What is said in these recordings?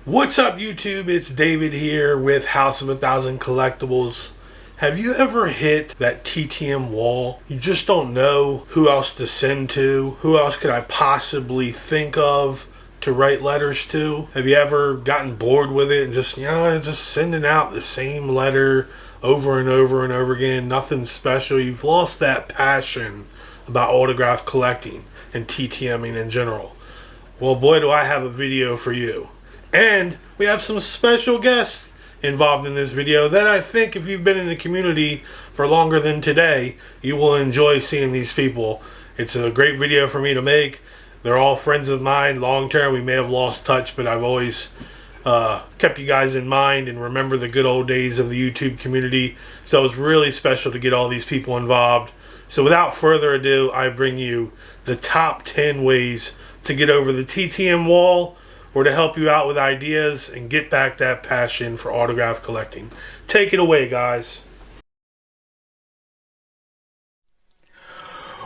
What's up, YouTube? It's David here with House of a Thousand Collectibles. Have you ever hit that TTM wall? You just don't know who else to send to. Who else could I possibly think of to write letters to? Have you ever gotten bored with it and just sending out the same letter over and over and over again? Nothing special. You've lost that passion about autograph collecting and TTMing in general. Well, boy, do I have a video for you. And we have some special guests involved in this video that I think if you've been in the community for longer than today, you will enjoy seeing these people. It's a great video for me to make. They're all friends of mine long term. We may have lost touch, but I've always kept you guys in mind and remember the good old days of the YouTube community. So it was really special to get all these people involved. So without further ado, I bring you the top 10 ways to get over the TTM wall, or to help you out with ideas and get back that passion for autograph collecting. Take it away, guys.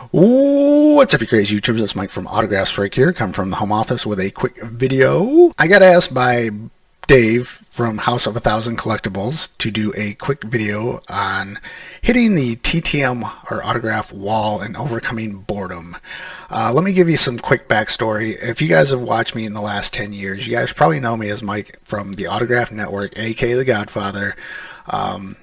What's up, you crazy YouTubers? It's Mike from Autographs Freak here, come from the home office with a quick video. I got asked by Dave from House of a Thousand Collectibles to do a quick video on hitting the TTM or autograph wall and overcoming boredom. Let me give you some quick backstory. If you guys have watched me in the last 10 years, you guys probably know me as Mike from the Autograph Network, aka The Godfather. Like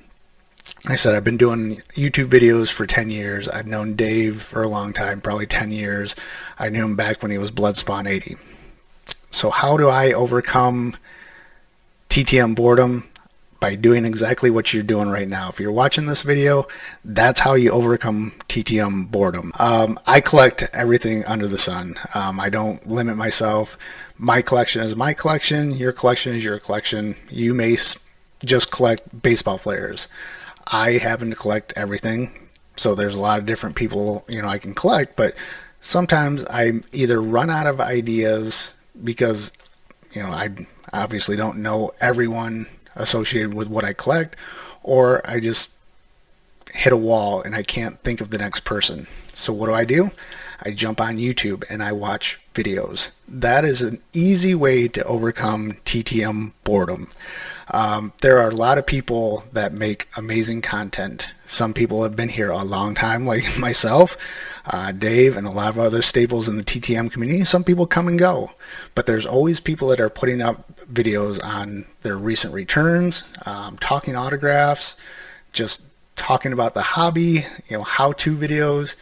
I said, I've been doing YouTube videos for 10 years. I've known Dave for a long time, probably 10 years. I knew him back when he was Bloodspawn 80. So how do I overcome TTM boredom? By doing exactly what you're doing right now. If you're watching this video, that's how you overcome TTM boredom. I collect everything under the sun. I don't limit myself. My collection is my collection. Your collection is your collection. You may just collect baseball players. I happen to collect everything. So there's a lot of different people, I can collect, but sometimes I either run out of ideas because, I obviously don't know everyone associated with what I collect, or I just hit a wall and I can't think of the next person. So what do? I jump on YouTube and I watch videos. That is an easy way to overcome TTM boredom. There are a lot of people that make amazing content. Some people have been here a long time, like myself, Dave, and a lot of other staples in the TTM community. Some people come and go, but there's always people that are putting up videos on their recent returns, talking autographs, just talking about the hobby, how-to videos.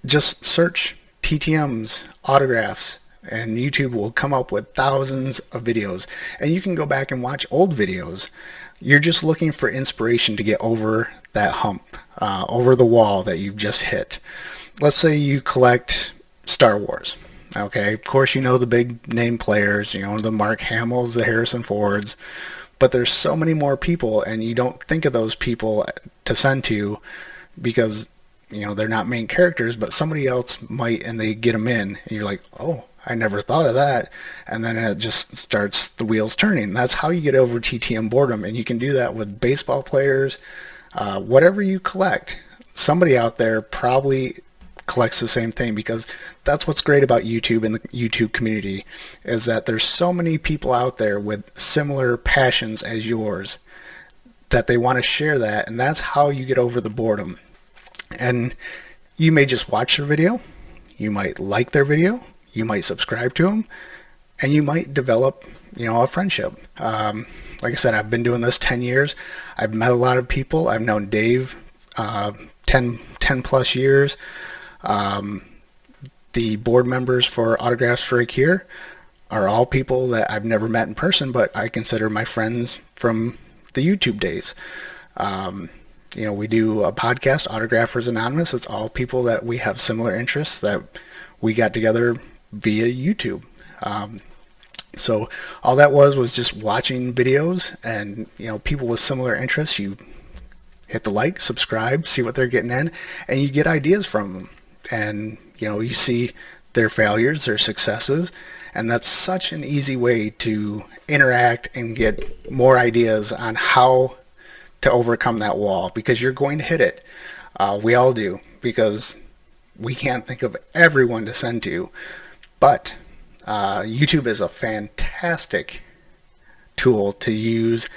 Just search TTMs, autographs, and YouTube will come up with thousands of videos. And you can go back and watch old videos. You're just looking for inspiration to get over that hump, over the wall that you've just hit. Let's say you collect Star Wars. Okay, of course the big name players, the Mark Hamills, the Harrison Fords, but there's so many more people and you don't think of those people to send to because, they're not main characters, but somebody else might, and they get them in and you're like, oh, I never thought of that. And then it just starts the wheels turning. That's how you get over TTM boredom. And you can do that with baseball players, whatever you collect. Somebody out there probably collects the same thing, because that's what's great about YouTube and the YouTube community is that there's so many people out there with similar passions as yours that they want to share that, and that's how you get over the boredom. And you may just watch their video, you might like their video, you might subscribe to them, and you might develop a friendship. Like I said, I've been doing this 10 years. I've met a lot of people. I've known Dave 10 plus years. The board members for Autographs Freak here are all people that I've never met in person, but I consider my friends from the YouTube days. We do a podcast, Autographers Anonymous. It's all people that we have similar interests that we got together via YouTube. So all that was just watching videos and, people with similar interests. You hit the like, subscribe, see what they're getting in, and you get ideas from them. And, you see their failures, their successes, and that's such an easy way to interact and get more ideas on how to overcome that wall, because you're going to hit it. We all do, because we can't think of everyone to send to, but YouTube is a fantastic fantastic tool to use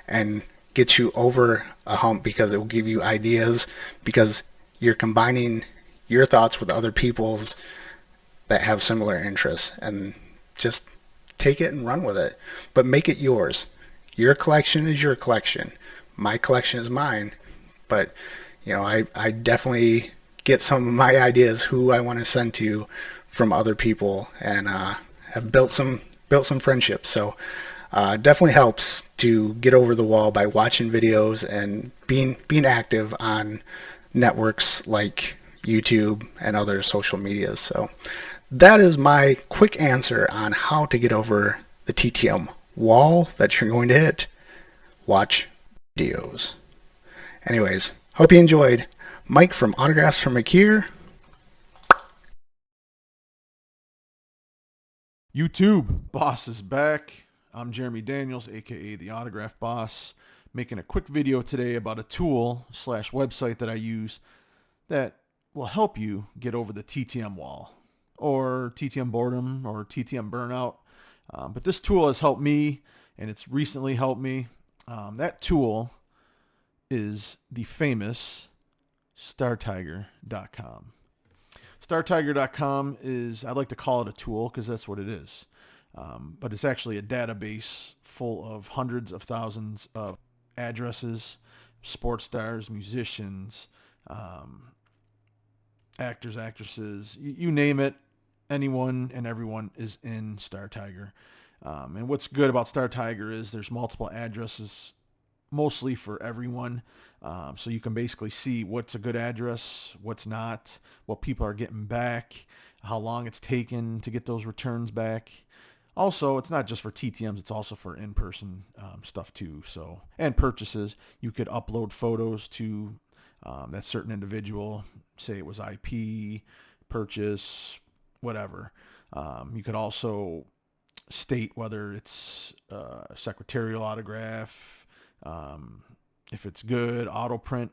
and get you over a hump, because it will give you ideas, because you're combining your thoughts with other people's that have similar interests, and just take it and run with it, but make it yours. Your collection is your collection. My collection is mine. But I definitely get some of my ideas who I want to send to from other people, and have built some friendships. So definitely helps to get over the wall by watching videos and being active on networks like YouTube and other social medias. So that is my quick answer on how to get over the TTM wall that you're going to hit. Watch videos. Anyways, hope you enjoyed. Mike from Autographs from McKeer. YouTube, Boss is back. I'm Jeremy Daniels, aka the Autograph Boss, making a quick video today about a tool / website that I use that will help you get over the TTM wall, or TTM boredom, or TTM burnout. But this tool has helped me, and it's recently helped me. That tool is the famous Startiger.com. Startiger.com is, I like to call it a tool because that's what it is. But it's actually a database full of hundreds of thousands of addresses, sports stars, musicians, actors, actresses, you name it, anyone and everyone is in Startiger. And what's good about Startiger is there's multiple addresses, mostly for everyone. So you can basically see what's a good address, what's not, what people are getting back, how long it's taken to get those returns back. Also, it's not just for TTMs, it's also for in-person stuff too. So, and purchases. You could upload photos to that certain individual, say it was IP, purchase, whatever. You could also state whether it's a secretarial autograph, if it's good, auto print.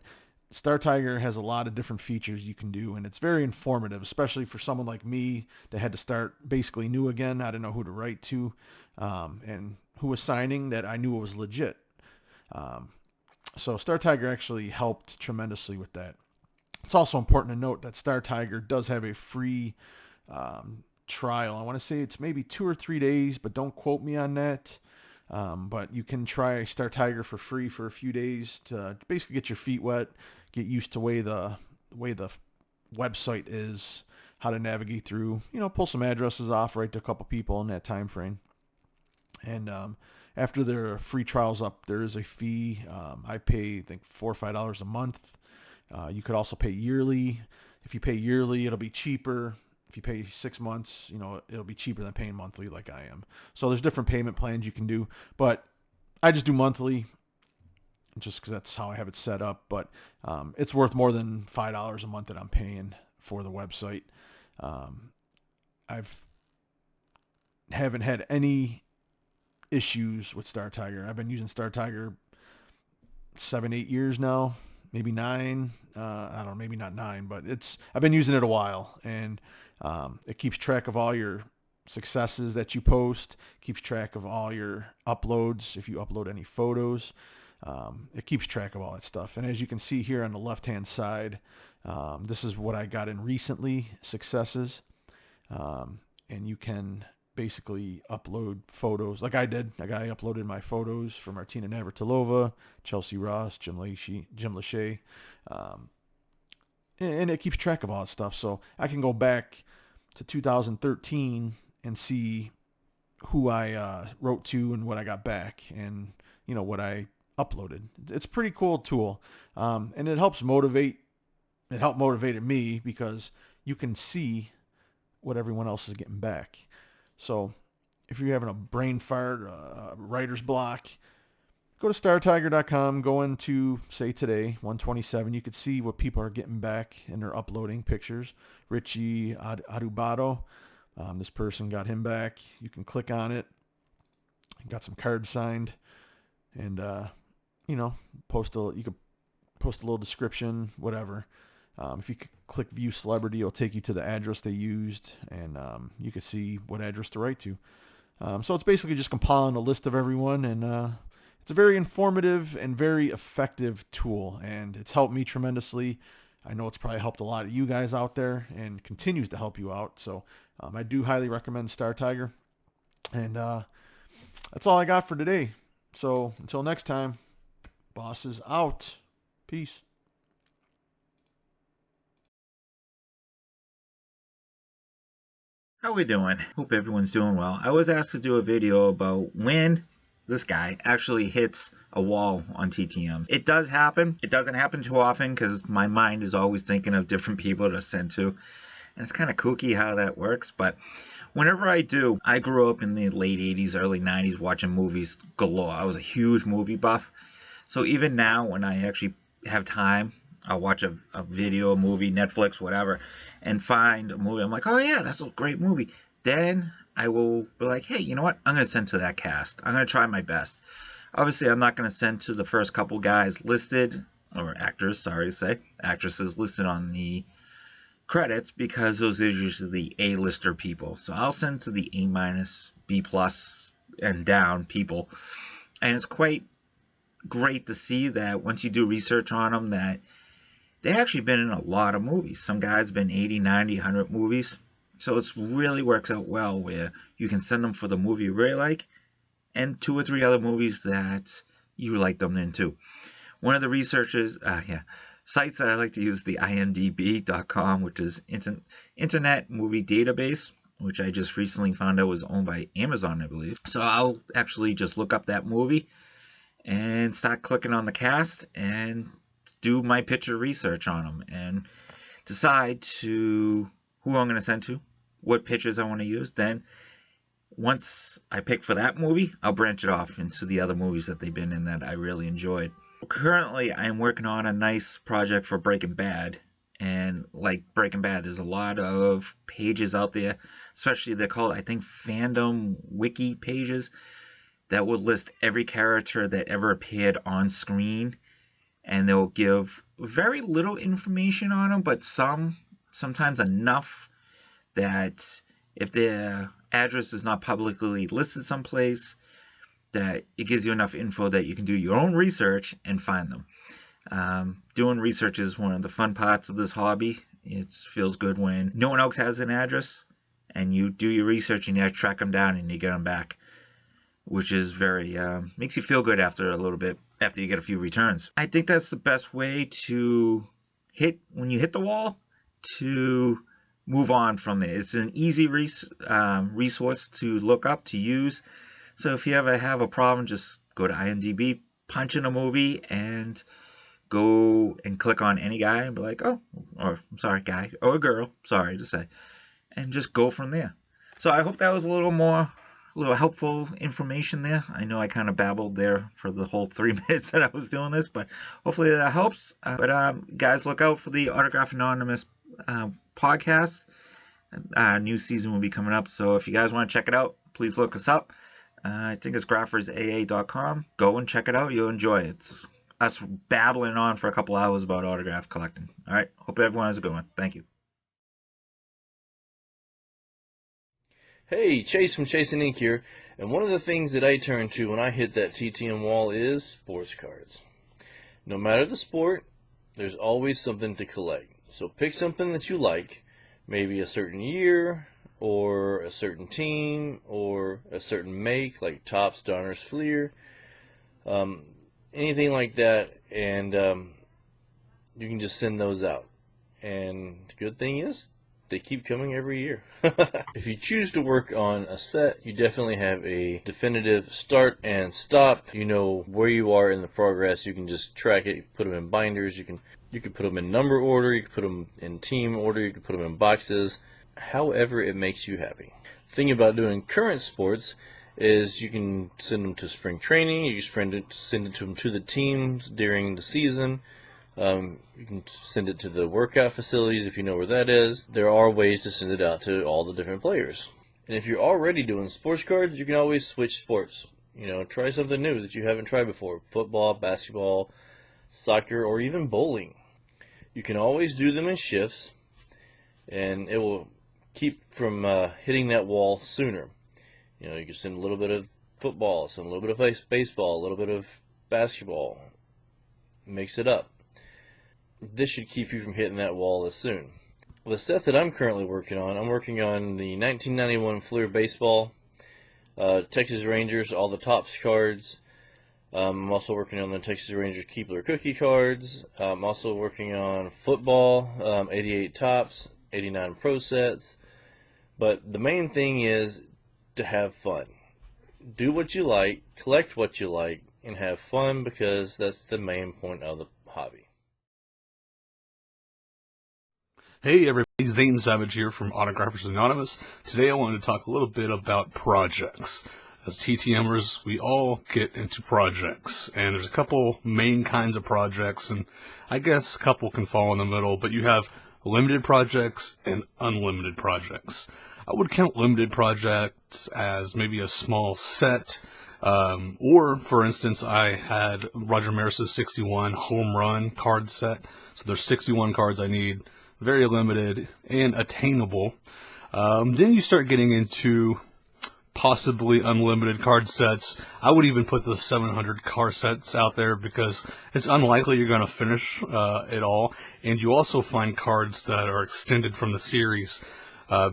Startiger has a lot of different features you can do, and it's very informative, especially for someone like me that had to start basically new again. I didn't know who to write to, and who was signing that I knew it was legit. So Startiger actually helped tremendously with that. It's also important to note that Startiger does have a free trial. I want to say it's maybe 2 or 3 days, but don't quote me on that. But you can try Startiger for free for a few days to basically get your feet wet, get used to the way the website is, how to navigate through, pull some addresses off, write to a couple people in that time frame. And after their free trial's up, there is a fee. I pay, I think, $4 or $5 a month. You could also pay yearly. If you pay yearly, it'll be cheaper. If you pay 6 months, it'll be cheaper than paying monthly like I am. So there's different payment plans you can do, but I just do monthly just because that's how I have it set up. But it's worth more than $5 a month that I'm paying for the website. Haven't had any issues with Startiger. I've been using Startiger 7-8 years now, maybe 9. I don't know, maybe not 9, but I've been using it a while, and it keeps track of all your successes that you post, keeps track of all your uploads. If you upload any photos, it keeps track of all that stuff. And as you can see here on the left-hand side, this is what I got in recently, successes. And you can basically upload photos like I did. Like I uploaded my photos for Martina Navratilova, Chelsea Ross, Jim Lachey. And it keeps track of all that stuff. So I can go back to 2013 and see who I wrote to and what I got back, and what I uploaded. It's a pretty cool tool, and it helps motivate. It helped motivated me because you can see what everyone else is getting back. So if you're having a brain fart, a writer's block, go to startiger.com, go into, say today, 127. You could see what people are getting back, and they're uploading pictures. Richie Adubato, this person got him back. You can click on it. Got some cards signed, and you could post a little description, whatever. If you click View Celebrity, it'll take you to the address they used, and you can see what address to write to. So it's basically just compiling a list of everyone, and it's a very informative and very effective tool, and it's helped me tremendously. I know it's probably helped a lot of you guys out there and continues to help you out. So I do highly recommend Startiger. And that's all I got for today. So until next time, boss is out. Peace. How we doing? Hope everyone's doing well. I was asked to do a video about when this guy actually hits a wall on TTMs. It does happen. It doesn't happen too often because my mind is always thinking of different people to send to. And it's kind of kooky how that works, but whenever I do, I grew up in the late 80s, early 90s watching movies galore. I was a huge movie buff. So even now when I actually have time, I'll watch a video, a movie, Netflix, whatever, and find a movie. I'm like, oh yeah, that's a great movie. Then I will be like, hey, you know what? I'm going to send to that cast. I'm going to try my best. Obviously, I'm not going to send to the first couple guys listed, or actors, sorry to say, actresses listed on the credits, because those are usually the A-lister people. So I'll send to the A-, B+, and down people. And it's quite great to see that once you do research on them, that they've actually been in a lot of movies. Some guys have been 80, 90, 100 movies. So it really works out well where you can send them for the movie you really like and 2 or 3 other movies that you like them in too. One of the researchers, sites that I like to use, the imdb.com, which is Internet Movie Database, which I just recently found out was owned by Amazon, I believe. So I'll actually just look up that movie and start clicking on the cast and do my picture research on them and decide to who I'm going to send to, what pictures I want to use. Then once I pick for that movie, I'll branch it off into the other movies that they've been in that I really enjoyed. Currently, I'm working on a nice project for Breaking Bad. And like Breaking Bad, there's a lot of pages out there, especially they're called, I think, fandom wiki pages, that will list every character that ever appeared on screen. And they'll give very little information on them, but sometimes enough that if their address is not publicly listed someplace, that it gives you enough info that you can do your own research and find them. Doing research is one of the fun parts of this hobby. It feels good when no one else has an address and you do your research and you track them down and you get them back, which is very makes you feel good after a little bit, after you get a few returns. I think that's the best way to when you hit the wall, to move on from it. It's an easy resource to look up, to use. So if you ever have a problem, just go to IMDb, punch in a movie, and go and click on any guy and be like, oh, or I'm sorry, guy or girl, sorry to say, and just go from there. So I hope that was a little helpful information there. I know I kind of babbled there for the whole 3 minutes that I was doing this, but hopefully that helps. But guys, look out for the Autograph Anonymous podcast. New season will be coming up, so if you guys want to check it out, please look us up. I think it's graphersaa.com. Go and check it out. You'll enjoy it. It's us babbling on for a couple hours about autograph collecting. All right. Hope everyone has a good one. Thank you. Hey, Chase from Chasing Ink here, and one of the things that I turn to when I hit that TTM wall is sports cards. No matter the sport, there's always something to collect. So pick something that you like, maybe a certain year, or a certain team, or a certain make, like Topps, Donruss, Fleer, anything like that, and you can just send those out. And the good thing is, they keep coming every year. If you choose to work on a set, you definitely have a definitive start and stop. You know where you are in the progress. You can just track it. You can put them in binders. You can put them in number order. You can put them in team order. You can put them in boxes. However it makes you happy. The thing about doing current sports is you can send them to spring training. You can send it to them to the teams during the season. You can send it to the workout facilities if you know where that is. There are ways to send it out to all the different players. And if you're already doing sports cards, you can always switch sports. You know, try something new that you haven't tried before. Football, basketball, soccer, or even bowling. You can always do them in shifts, and it will keep from hitting that wall sooner. You know, you can send a little bit of football, send a little bit of baseball, a little bit of basketball. Mix it up. This should keep you from hitting that wall as soon. The set that I'm currently working on, I'm working on the 1991 Fleer Baseball, Texas Rangers, all the Topps cards. I'm also working on the Texas Rangers Keebler Cookie cards. I'm also working on football, 88 Topps, 89 Pro Sets. But the main thing is to have fun. Do what you like, collect what you like, and have fun, because that's the main point of the hobby. Hey everybody, Zane Savage here from Autographers Anonymous. Today I wanted to talk a little bit about projects. As TTMers, we all get into projects, and there's a couple main kinds of projects, and I guess a couple can fall in the middle, but you have limited projects and unlimited projects. I would count limited projects as maybe a small set, or, for instance, I had Roger Maris's 61 home run card set, so there's 61 cards I need. Very limited and attainable. Then you start getting into possibly unlimited card sets. I would even put the 700 card sets out there because it's unlikely you're going to finish it all. And you also find cards that are extended from the series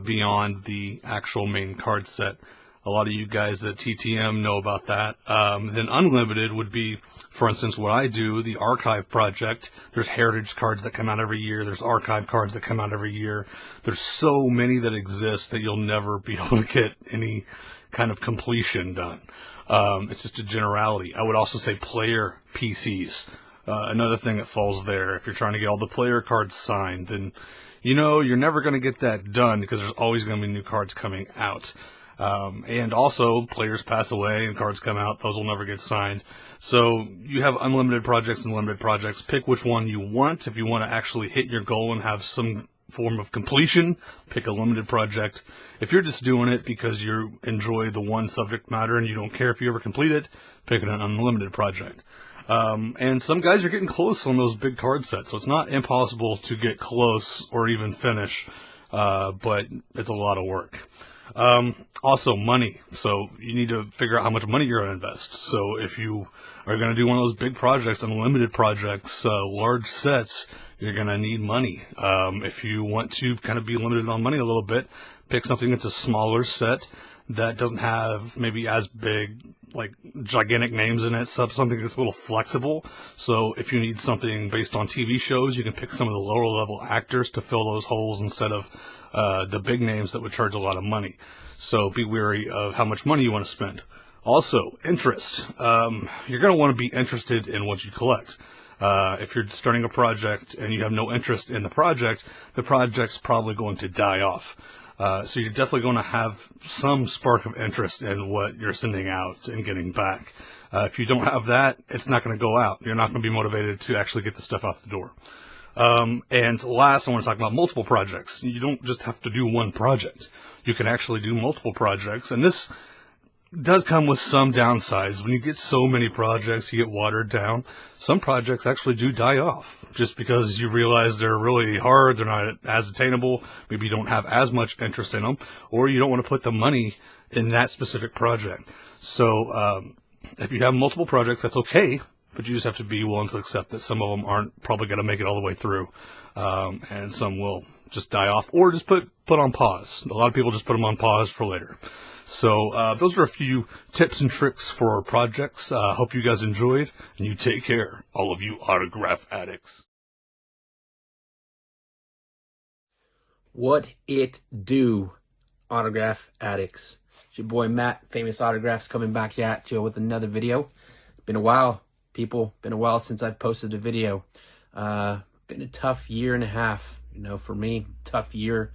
beyond the actual main card set. A lot of you guys at TTM know about that. Then unlimited would be, for instance, what I do, the archive project. There's heritage cards that come out every year. There's archive cards that come out every year. There's so many that exist that you'll never be able to get any kind of completion done. It's just a generality. I would also say player PCs. Another thing that falls there. If you're trying to get all the player cards signed, then you know you're never going to get that done because there's always going to be new cards coming out. And also, players pass away and cards come out. Those will never get signed. So you have unlimited projects and limited projects. Pick which one you want. If you want to actually hit your goal and have some form of completion, pick a limited project. If you're just doing it because you enjoy the one subject matter and you don't care if you ever complete it, pick an unlimited project. And some guys are getting close on those big card sets, so it's not impossible to get close or even finish, but it's a lot of work. Also money. So you need to figure out how much money you're going to invest. So if you are going to do one of those big projects, unlimited projects, large sets, you're going to need money. If you want to kind of be limited on money a little bit, pick something that's a smaller set that doesn't have maybe as big, like gigantic names in it, something that's a little flexible. So if you need something based on TV shows, you can pick some of the lower level actors to fill those holes instead of the big names that would charge a lot of money. So be wary of how much money you want to spend. Also, interest. You're going to want to be interested in what you collect. If you're starting a project and you have no interest in the project's probably going to die off. So you're definitely going to have some spark of interest in what you're sending out and getting back. If you don't have that, it's not going to go out. You're not going to be motivated to actually get the stuff out the door. And last, I want to talk about multiple projects. You don't just have to do one project. You can actually do multiple projects. And this does come with some downsides. When you get so many projects, you get watered down. Some projects actually do die off just because you realize they're really hard, they're not as attainable, maybe you don't have as much interest in them, or you don't want to put the money in that specific project. So if you have multiple projects, that's okay, but you just have to be willing to accept that some of them aren't probably going to make it all the way through, and some will just die off or just put on pause. A lot of people just put them on pause for later. So those are a few tips and tricks for our projects. Hope you guys enjoyed, and you take care, all of you autograph addicts. What it do, autograph addicts? It's your boy Matt, Famous Autographs, coming back at you with another video. Been a while, people. Been a while since I've posted a video. Been a tough year and a half, for me. Tough year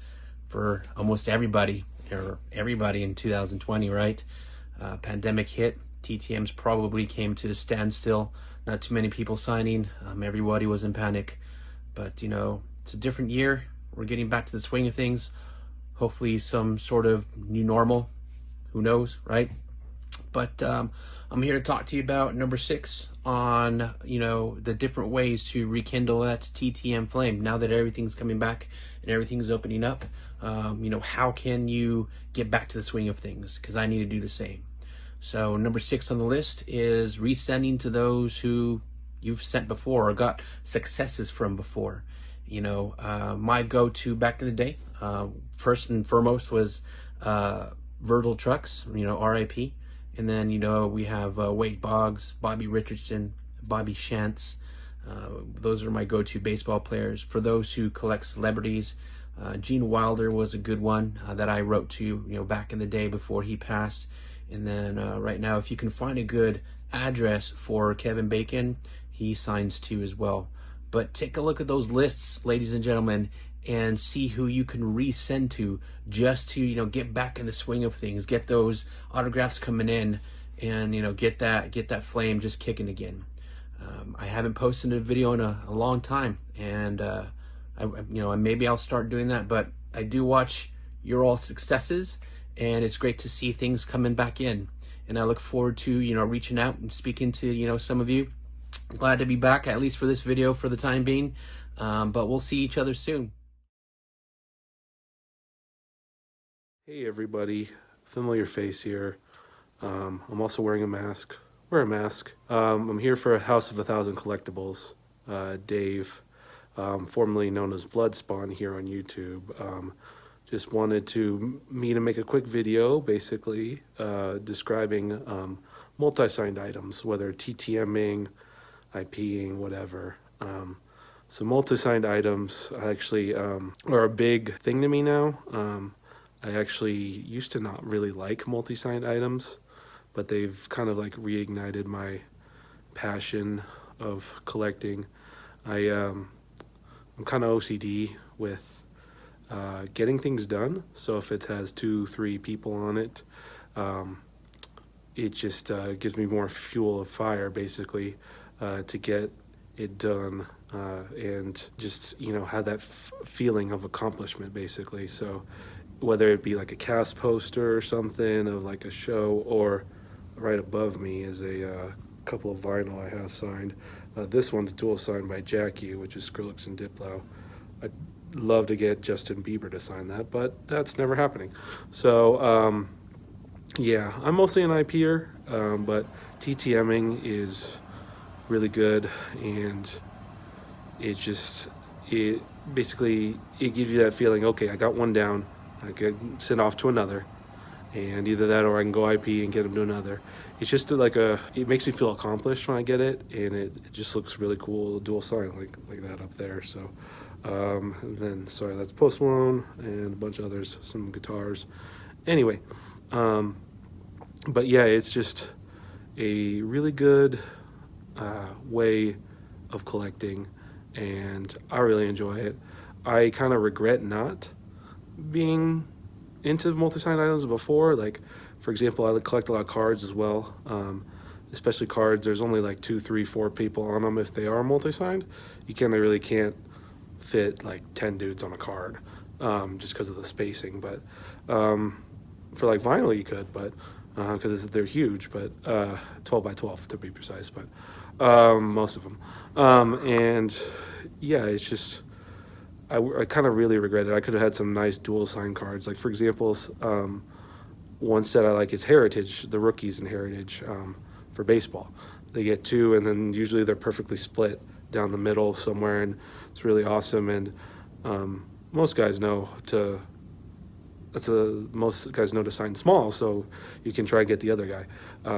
for almost everybody. Or everybody in 2020, right? Pandemic hit. TTMs probably came to a standstill. Not too many people signing. Everybody was in panic. But, it's a different year. We're getting back to the swing of things. Hopefully some sort of new normal. Who knows, right? But I'm here to talk to you about number 6 on, the different ways to rekindle that TTM flame. Now that everything's coming back and everything's opening up, how can you get back to the swing of things? Because I need to do the same. So number 6 on the list is resending to those who you've sent before or got successes from before. My go-to back in the day, first and foremost, was Virgil Trucks, RIP. And then, we have Wade Boggs, Bobby Richardson, Bobby Shantz. Those are my go-to baseball players. For those who collect celebrities, Gene Wilder was a good one that I wrote to, back in the day before he passed. And then right now, if you can find a good address for Kevin Bacon, he signs too as well. But take a look at those lists, ladies and gentlemen, and see who you can resend to just to, get back in the swing of things, get those autographs coming in, and, get that flame just kicking again. I haven't posted a video in a long time, and maybe I'll start doing that, but I do watch your all successes, and it's great to see things coming back in. And I look forward to, reaching out and speaking to, some of you. Glad to be back, at least for this video for the time being, but we'll see each other soon. Hey everybody, familiar face here. I'm also wearing a mask. Wear a mask. I'm here for House of 1,000 Collectibles. Dave, formerly known as Bloodspawn here on YouTube. Just wanted me to make a quick video, basically, describing multi-signed items, whether TTMing, IPing, whatever. So multi-signed items actually are a big thing to me now. I actually used to not really like multi-signed items, but they've kind of like reignited my passion of collecting. I'm kind of OCD with getting things done. So if it has 2-3 people on it, it just gives me more fuel of fire, basically, to get it done and just, have that feeling of accomplishment, basically. So whether it be like a cast poster or something of like a show, or right above me is a couple of vinyl I have signed. This one's dual signed by Jackie, which is Skrillex and Diplo. I'd love to get Justin Bieber to sign that, but that's never happening. So yeah, I'm mostly an IPer, but TTMing is really good, and it basically gives you that feeling, okay, I got one down, I can send off to another, and either that or I can go IP and get them to another. It's just it makes me feel accomplished when I get it, and it just looks really cool, dual sign like that up there. So then, sorry, that's Post Malone and a bunch of others, some guitars. Anyway, but yeah, it's just a really good way of collecting, and I really enjoy it. I kind of regret not being into multi-signed items before. Like, for example, I collect a lot of cards as well, especially cards. There's only like 2, 3, 4 people on them if they are multi-signed. You really can't fit like 10 dudes on a card just because of the spacing. But for like vinyl you could, but because they're huge, but 12 by 12 to be precise, but most of them. And yeah, it's just, I kind of really regret it. I could have had some nice dual sign cards. Like, for example, one set I like is Heritage, the rookies in Heritage for baseball. They get 2, and then usually they're perfectly split down the middle somewhere, and it's really awesome. And most guys know to sign small, so you can try and get the other guy.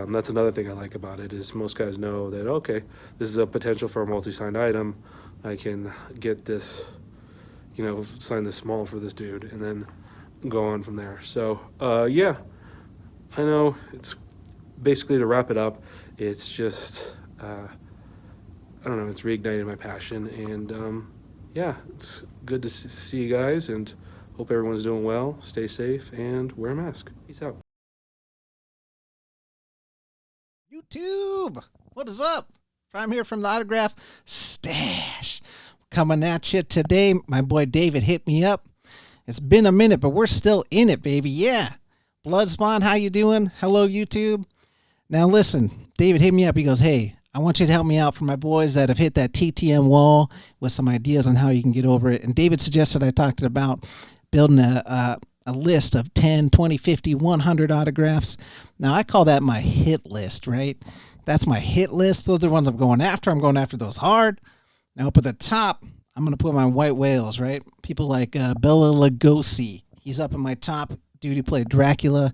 That's another thing I like about it, is most guys know that, okay, this is a potential for a multi-signed item. I can get this, sign this small for this dude, and then go on from there. So yeah, I know it's basically, to wrap it up, it's just I don't know, it's reignited my passion, and yeah, it's good to see you guys, and hope everyone's doing well. Stay safe and wear a mask. Peace out. YouTube, what is up? I'm here from the Autograph Stash. Coming at you today. My boy David hit me up. It's been a minute, but we're still in it, baby. Yeah. Bloodspawn, how you doing? Hello, YouTube. Now listen, David hit me up. He goes, hey, I want you to help me out for my boys that have hit that TTM wall with some ideas on how you can get over it. And David suggested I talked about building a list of 10, 20, 50, 100 autographs. Now, I call that my hit list, right? That's my hit list. Those are the ones I'm going after. I'm going after those hard. Now, up at the top, I'm going to put my white whales, right? People like Bela Lugosi. He's up in my top. Dude, he played Dracula.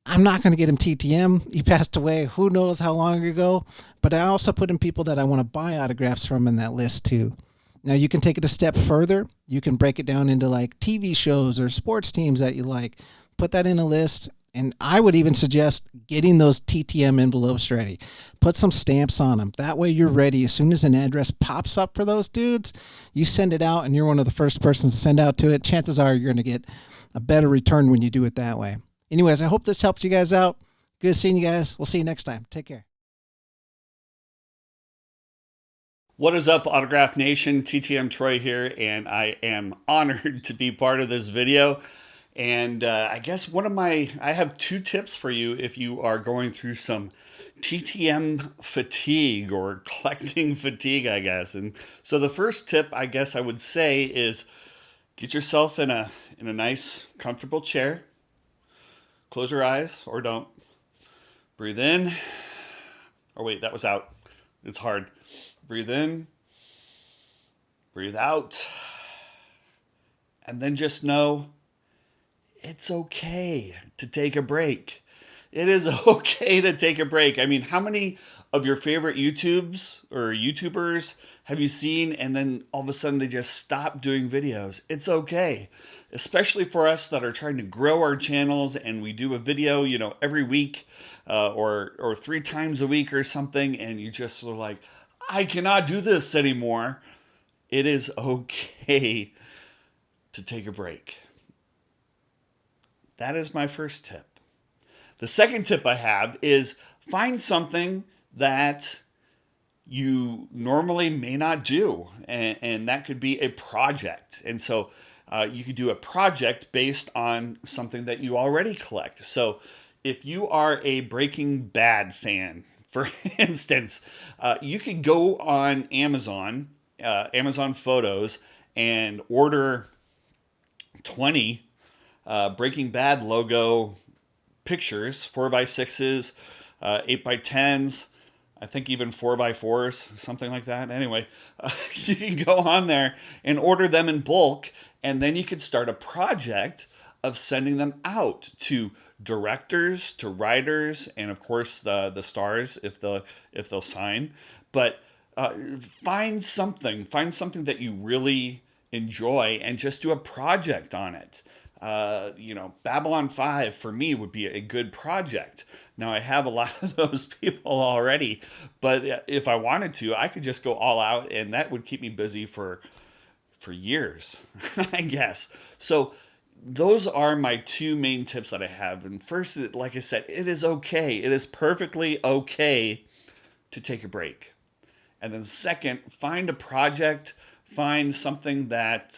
I'm not going to get him TTM. He passed away who knows how long ago. But I also put in people that I want to buy autographs from in that list too. Now you can take it a step further. You can break it down into like TV shows or sports teams that you like. Put that in a list. And I would even suggest getting those TTM envelopes ready. Put some stamps on them. That way you're ready. As soon as an address pops up for those dudes, you send it out and you're one of the first persons to send out to it. Chances are you're going to get a better return when you do it that way. Anyways, I hope this helps you guys out. Good seeing you guys. We'll see you next time. Take care. What is up, Autograph Nation? TTM Troy here, and I am honored to be part of this video. And I guess I have 2 tips for you if you are going through some TTM fatigue or collecting fatigue, I guess. And so the first tip, I guess I would say, is get yourself in a nice, comfortable chair. Close your eyes, or don't. Breathe in. Oh wait, that was out. It's hard. Breathe in. Breathe out. And then just know it's okay to take a break. It is okay to take a break. I mean, how many of your favorite YouTubers have you seen and then all of a sudden they just stop doing videos? It's okay. Especially for us that are trying to grow our channels and we do a video, every week or 3 times a week or something, and you just sort of like, I cannot do this anymore. It is okay to take a break. That is my first tip. The second tip I have is find something that you normally may not do, and that could be a project. And so you could do a project based on something that you already collect. So if you are a Breaking Bad fan, for instance, you could go on Amazon Photos, and order 20 Breaking Bad logo pictures, 4x6s, 8x10s, I think even 4x4s, something like that. Anyway, you can go on there and order them in bulk, and then you could start a project of sending them out to directors, to writers, and of course the stars if they'll sign. But find something that you really enjoy and just do a project on it. Babylon 5 for me would be a good project. Now I have a lot of those people already, but if I wanted to, I could just go all out, and that would keep me busy for years, I guess. So those are my 2 main tips that I have. And first, like I said, it is okay. It is perfectly okay to take a break. And then second, find a project, find something that,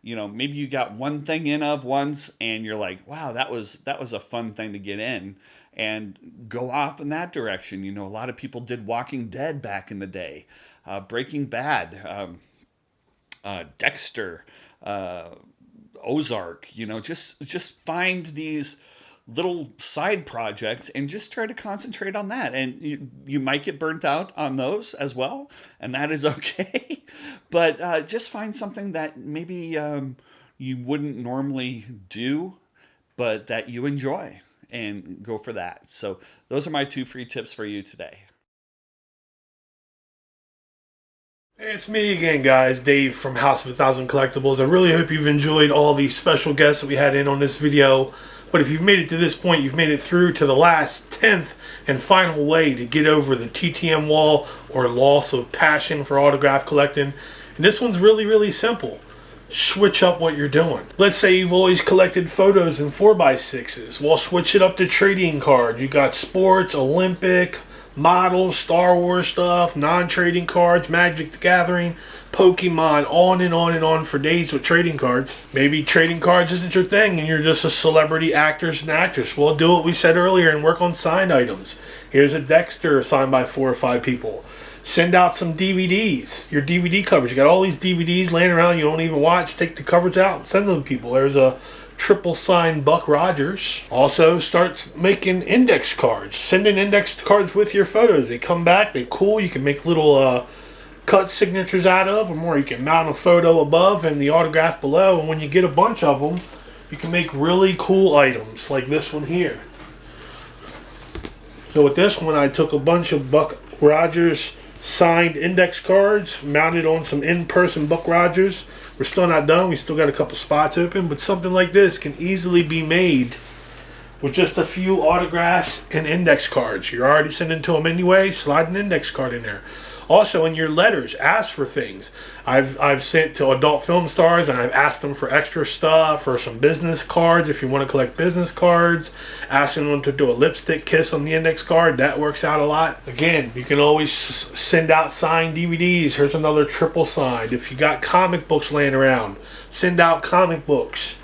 maybe you got one thing in of once and you're like, wow, that was a fun thing to get in, and go off in that direction. A lot of people did Walking Dead back in the day, Breaking Bad, Dexter, Ozark, just find these little side projects and just try to concentrate on that. And you might get burnt out on those as well, and that is okay. But just find something that maybe you wouldn't normally do, but that you enjoy, and go for that. So those are my 2 free tips for you today. Hey, it's me again, guys. Dave from House of 1,000 Collectibles. I really hope you've enjoyed all these special guests that we had in on this video. But if you've made it to this point, you've made it through to the last 10th and final way to get over the TTM wall or loss of passion for autograph collecting. And this one's really, really simple. Switch up what you're doing. Let's say you've always collected photos in 4x6s. Well, switch it up to trading cards. You got sports, Olympic, models, Star Wars stuff, non-trading cards, Magic the Gathering, Pokemon, on and on and on for days with trading cards. Maybe trading cards isn't your thing and you're just a celebrity actors and actress. Well, do what we said earlier and work on signed items. Here's a Dexter signed by 4 or 5 people. Send out some DVDs, your DVD covers. You got all these DVDs laying around you don't even watch. Take the covers out and send them to people. There's a triple signed Buck Rogers. Also, start making index cards. Send in index cards with your photos. They come back, they're cool. You can make little cut signatures out of them, or you can mount a photo above and the autograph below. And when you get a bunch of them, you can make really cool items like this one here. So with this one, I took a bunch of Buck Rogers signed index cards, mounted on some in-person Buck Rogers. We're still not done. We still got a couple spots open, but something like this can easily be made with just a few autographs and index cards. You're already sending to them anyway. Slide an index card in there. Also, in your letters, ask for things. I've sent to adult film stars and I've asked them for extra stuff or some business cards if you want to collect business cards. Asking them to do a lipstick kiss on the index card. That works out a lot. Again, you can always send out signed DVDs. Here's another triple signed. If you got comic books laying around, send out comic books.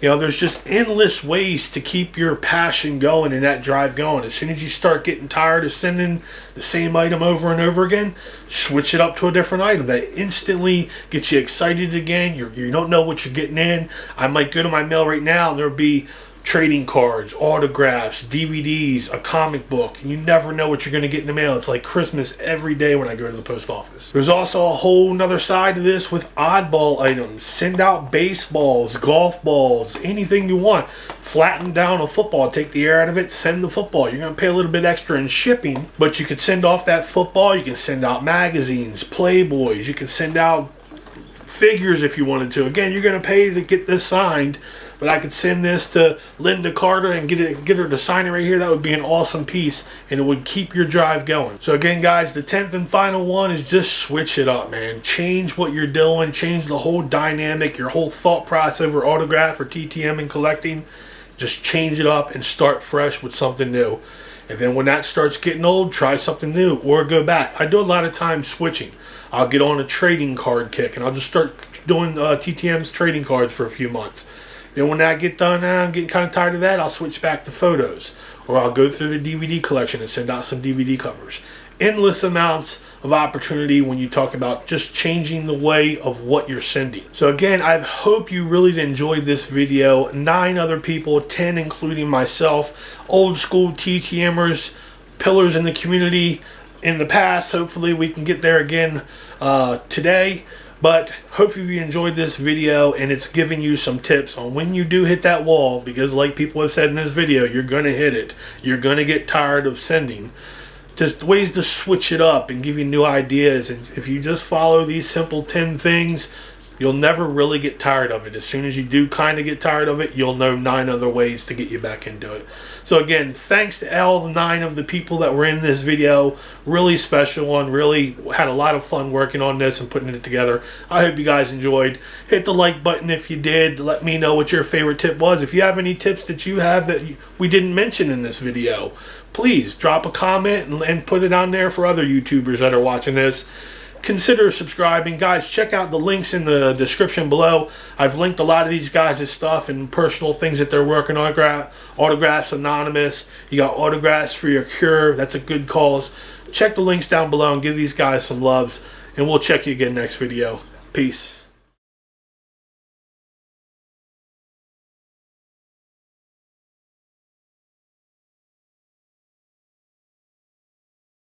You know, there's just endless ways to keep your passion going and that drive going. As soon as you start getting tired of sending the same item over and over again, switch it up to a different item. That instantly gets you excited again. You don't know what you're getting in. I might go to my mail right now and there'll be trading cards, autographs, DVDs, a comic book. You never know what you're going to get in the mail. It's like Christmas every day when I go to the post office. There's also a whole nother side to this with oddball items. Send out baseballs, golf balls, anything you want. Flatten down a football, take the air out of it, send the football. You're going to pay a little bit extra in shipping, but you could send off that football. You can send out magazines, Playboys. You can send out figures if you wanted to. Again, you're going to pay to get this signed, but I could send this to Linda Carter and get her to sign it right here. That would be an awesome piece, and it would keep your drive going. So again, guys, the 10th and final one is just switch it up, man. Change what you're doing. Change the whole dynamic, your whole thought process over autograph or TTM and collecting. Just change it up and start fresh with something new. And then when that starts getting old, try something new or go back. I do a lot of times switching. I'll get on a trading card kick and I'll just start doing TTM's trading cards for a few months. Then when I get done, I'm getting kind of tired of that, I'll switch back to photos. Or I'll go through the DVD collection and send out some DVD covers. Endless amounts of opportunity when you talk about just changing the way of what you're sending. So again, I hope you really enjoyed this video. 9 other people, 10 including myself, old school TTMers, pillars in the community in the past. Hopefully we can get there again today. But hopefully you enjoyed this video and it's giving you some tips on when you do hit that wall, because like people have said in this video, you're going to hit it. You're going to get tired of sending. Just ways to switch it up and give you new ideas. And if you just follow these simple 10 things, you'll never really get tired of it. As soon as you do kind of get tired of it, you'll know 9 other ways to get you back into it. So again, thanks to all 9 of the people that were in this video. Really special one. Really had a lot of fun working on this and putting it together. I hope you guys enjoyed. Hit the like button if you did. Let me know what your favorite tip was. If you have any tips that you have that we didn't mention in this video, please drop a comment and put it on there for other YouTubers that are watching this. Consider subscribing. Guys, check out the links in the description below. I've linked a lot of these guys' stuff and personal things that they're working on. Autographs Anonymous. You got autographs for your cure. That's a good cause. Check the links down below and give these guys some loves. And we'll check you again next video. Peace.